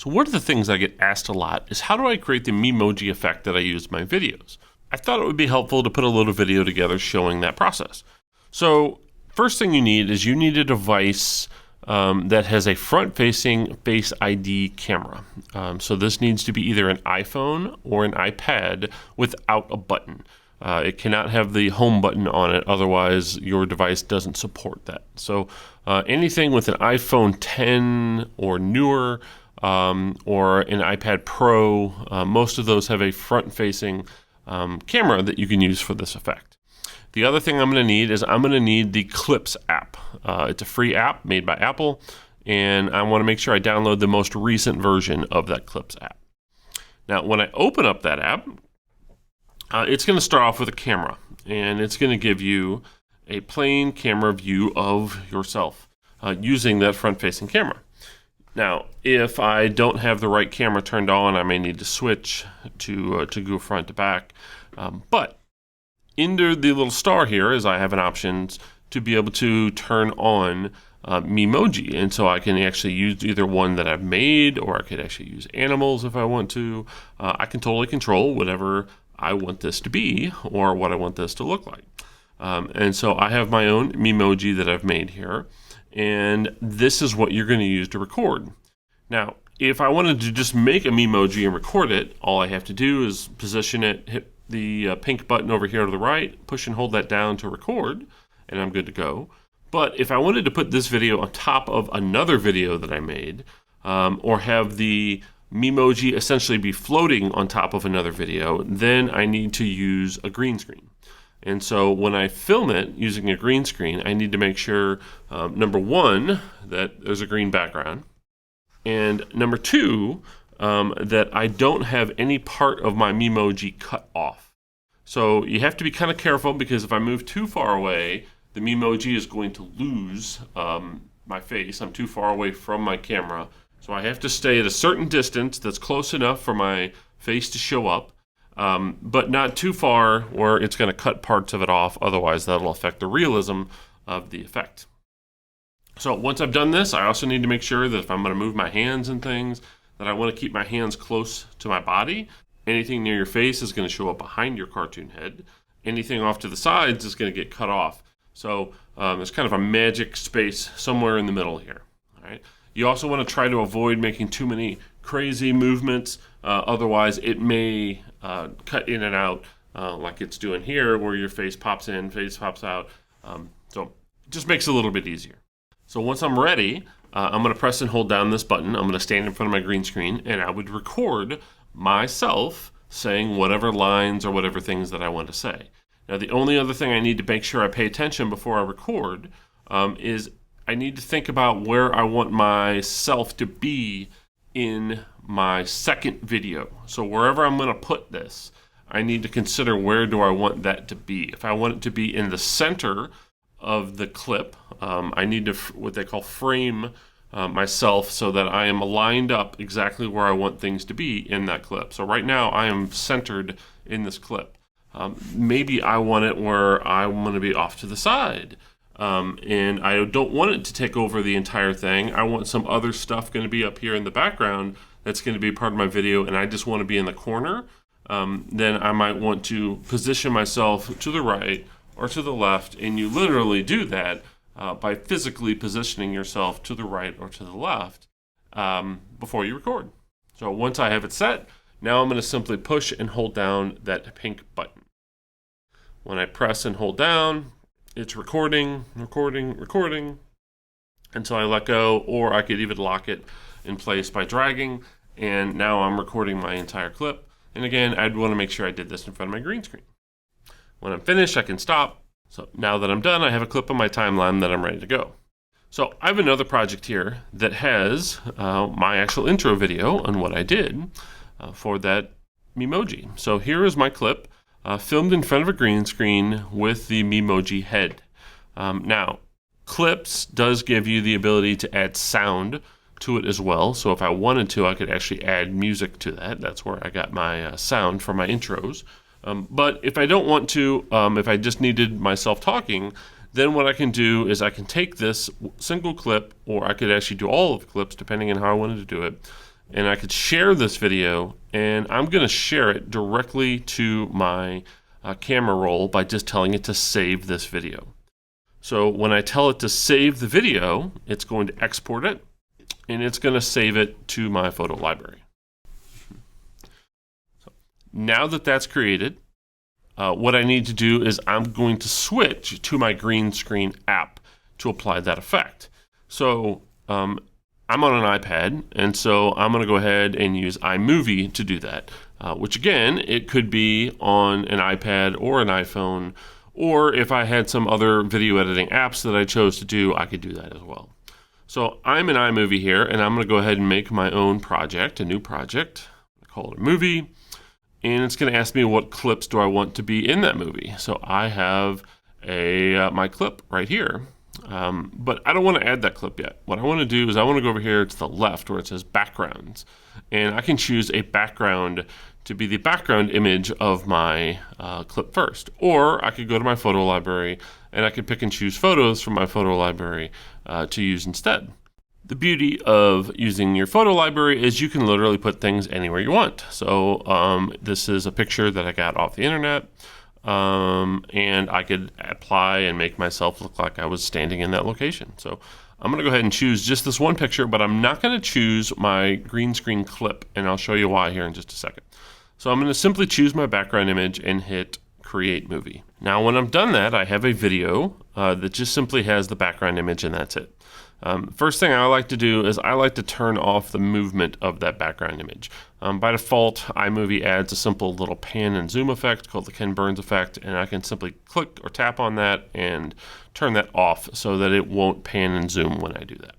So one of the things I get asked a lot is how do I create the Memoji effect that I use in my videos? I thought it would be helpful to put a little video together showing that process. So first thing you need a device that has a front-facing Face ID camera. So this needs to be either an iPhone or an iPad without a button. It cannot have the home button on it, otherwise your device doesn't support that. So anything with an iPhone 10 or newer or an iPad Pro, most of those have a front-facing camera that you can use for this effect. The other thing I'm going to need the Clips app. It's a free app made by Apple, and I want to make sure I download the most recent version of that Clips app. Now, when I open up that app, it's going to start off with a camera, and it's going to give you a plain camera view of yourself using that front-facing camera. Now, if I don't have the right camera turned on, I may need to switch to go front to back. But under the little star here is I have an option to be able to turn on Memoji. And so I can actually use either one that I've made, or I could actually use animals if I want to. I can totally control whatever I want this to be or what I want this to look like. And so I have my own Memoji that I've made here. And this is what you're going to use to record. Now, if I wanted to just make a Memoji and record it, all I have to do is position it, hit the pink button over here to the right, push and hold that down to record, and I'm good to go. But if I wanted to put this video on top of another video that I made, or have the Memoji essentially be floating on top of another video, then I need to use a green screen. And so when I film it using a green screen, I need to make sure, number one, that there's a green background, and number two, that I don't have any part of my Memoji cut off. So you have to be kind of careful, because if I move too far away, the Memoji is going to lose my face. I'm too far away from my camera. So I have to stay at a certain distance that's close enough for my face to show up, but not too far where it's going to cut parts of it off. Otherwise, that'll affect the realism of the effect. So once I've done this, I also need to make sure that if I'm going to move my hands and things, that I want to keep my hands close to my body. Anything near your face is going to show up behind your cartoon head. Anything off to the sides is going to get cut off. So there's kind of a magic space somewhere in the middle here. All right. You also want to try to avoid making too many crazy movements. Otherwise, it may cut in and out like it's doing here, where your face pops in, face pops out. So it just makes it a little bit easier. So once I'm ready, I'm going to press and hold down this button. I'm going to stand in front of my green screen, and I would record myself saying whatever lines or whatever things that I want to say. Now, the only other thing I need to make sure I pay attention before I record is I need to think about where I want myself to be in my second video. So wherever I'm going to put this, I need to consider where do I want that to be. If I want it to be in the center of the clip, I need to what they call frame myself so that I am aligned up exactly where I want things to be in that clip. So right now I am centered in this clip. Maybe I want it where I want to be off to the side. And I don't want it to take over the entire thing. I want some other stuff going to be up here in the background that's going to be part of my video, and I just want to be in the corner. Then I might want to position myself to the right or to the left, and you literally do that by physically positioning yourself to the right or to the left before you record. So once I have it set, now I'm going to simply push and hold down that pink button. When I press and hold down, it's recording until I let go, or I could even lock it in place by dragging, and now I'm recording my entire clip. And again, I'd want to make sure I did this in front of my green screen. When I'm finished, I can stop. So now that I'm done, I have a clip on my timeline that I'm ready to go. So I have another project here that has my actual intro video on what I did for that Memoji. So here is my clip filmed in front of a green screen with the Memoji head. Now, Clips does give you the ability to add sound to it as well. So if I wanted to, I could actually add music to that. That's where I got my sound for my intros. But if I don't want to, if I just needed myself talking, then what I can do is I can take this single clip, or I could actually do all of the clips depending on how I wanted to do it, and I could share this video, and I'm going to share it directly to my camera roll by just telling it to save this video. So when I tell it to save the video, it's going to export it, and it's going to save it to my photo library. So now that that's created, what I need to do is I'm going to switch to my green screen app to apply that effect. So I'm on an iPad, and so I'm going to go ahead and use iMovie to do that, which again, it could be on an iPad or an iPhone, or if I had some other video editing apps that I chose to do, I could do that as well. So I'm in iMovie here, and I'm going to go ahead and make my own project, a new project. I call it a movie, and it's going to ask me what clips do I want to be in that movie. So I have my clip right here. But I don't want to add that clip yet. What I want to do is I want to go over here to the left where it says backgrounds, and I can choose a background to be the background image of my clip first. Or I could go to my photo library and I could pick and choose photos from my photo library to use instead. The beauty of using your photo library is you can literally put things anywhere you want. So this is a picture that I got off the internet. And I could apply and make myself look like I was standing in that location. So I'm going to go ahead and choose just this one picture, but I'm not going to choose my green screen clip, and I'll show you why here in just a second. So I'm going to simply choose my background image and hit Create Movie. Now when I'm done that, I have a video that just simply has the background image, and that's it. First thing I like to do is I like to turn off the movement of that background image. By default, iMovie adds a simple little pan and zoom effect called the Ken Burns effect, and I can simply click or tap on that and turn that off so that it won't pan and zoom when I do that.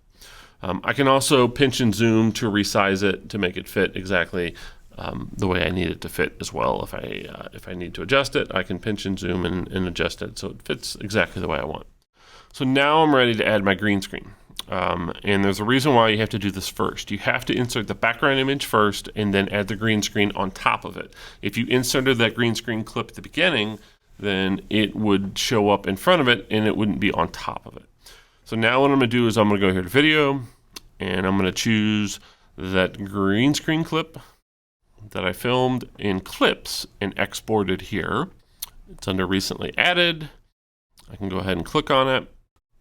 I can also pinch and zoom to resize it to make it fit exactly the way I need it to fit as well. If I need to adjust it, I can pinch and zoom and adjust it so it fits exactly the way I want. So now I'm ready to add my green screen. And there's a reason why you have to do this first. You have to insert the background image first and then add the green screen on top of it. If you inserted that green screen clip at the beginning, then it would show up in front of it and it wouldn't be on top of it. So now what I'm going to do is I'm going to go here to video, and I'm going to choose that green screen clip that I filmed in clips and exported here. It's under recently added. I can go ahead and click on it.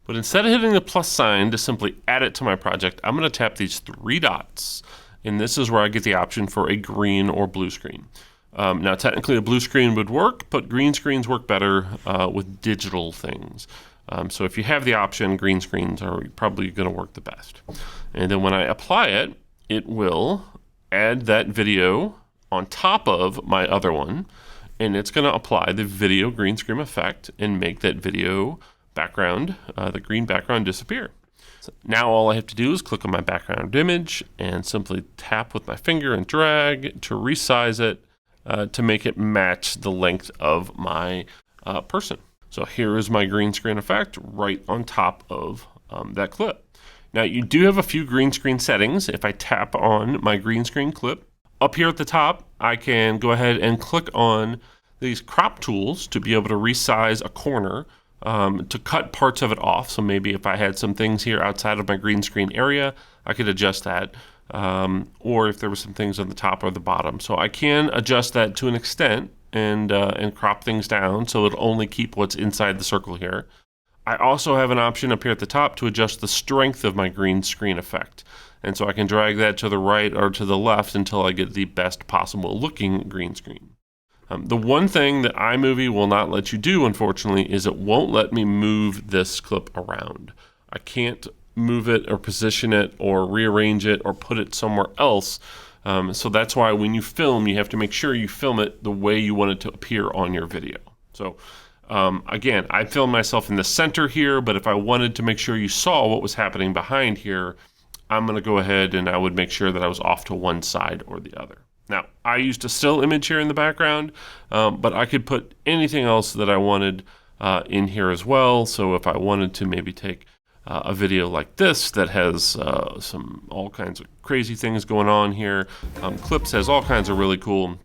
But instead of hitting the plus sign to simply add it to my project, I'm going to tap these three dots, and this is where I get the option for a green or blue screen. Now technically a blue screen would work, but green screens work better with digital things. So if you have the option, green screens are probably going to work the best. And then when I apply it, it will add that video on top of my other one, and it's going to apply the video green screen effect and make that video background, the green background, disappear. So now all I have to do is click on my background image and simply tap with my finger and drag to resize it to make it match the length of my person. So here is my green screen effect right on top of that clip. Now you do have a few green screen settings. If I tap on my green screen clip, up here at the top, I can go ahead and click on these crop tools to be able to resize a corner to cut parts of it off. So maybe if I had some things here outside of my green screen area, I could adjust that. Or if there were some things on the top or the bottom. So I can adjust that to an extent and crop things down so it'll only keep what's inside the circle here. I also have an option up here at the top to adjust the strength of my green screen effect. And so I can drag that to the right or to the left until I get the best possible looking green screen. The one thing that iMovie will not let you do, unfortunately, is it won't let me move this clip around. I can't move it or position it or rearrange it or put it somewhere else. So that's why when you film, you have to make sure you film it the way you want it to appear on your video. So again, I filmed myself in the center here, but if I wanted to make sure you saw what was happening behind here, I'm going to go ahead and I would make sure that I was off to one side or the other. Now, I used a still image here in the background, but I could put anything else that I wanted in here as well. So if I wanted to maybe take a video like this that has all kinds of crazy things going on here, Clips has all kinds of really cool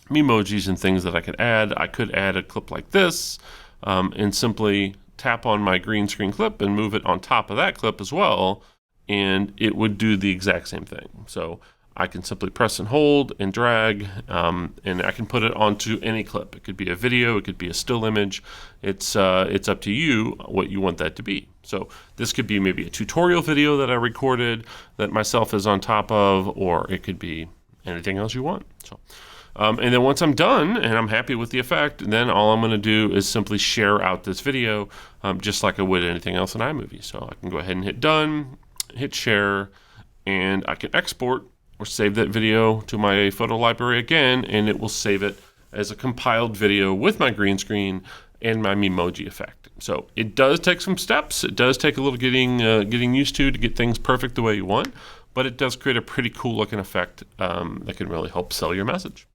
Memojis and things that I could add. I could add a clip like this and simply tap on my green screen clip and move it on top of that clip as well, and it would do the exact same thing. So I can simply press and hold and drag, and I can put it onto any clip. It could be a video, it could be a still image. It's up to you what you want that to be. So this could be maybe a tutorial video that I recorded that myself is on top of, or it could be anything else you want. So, and then once I'm done and I'm happy with the effect, then all I'm going to do is simply share out this video, just like I would anything else in iMovie. So I can go ahead and hit done, hit share, and I can export or save that video to my photo library again, and it will save it as a compiled video with my green screen and my Memoji effect. So it does take some steps. It does take a little getting used to get things perfect the way you want, but it does create a pretty cool looking effect that can really help sell your message.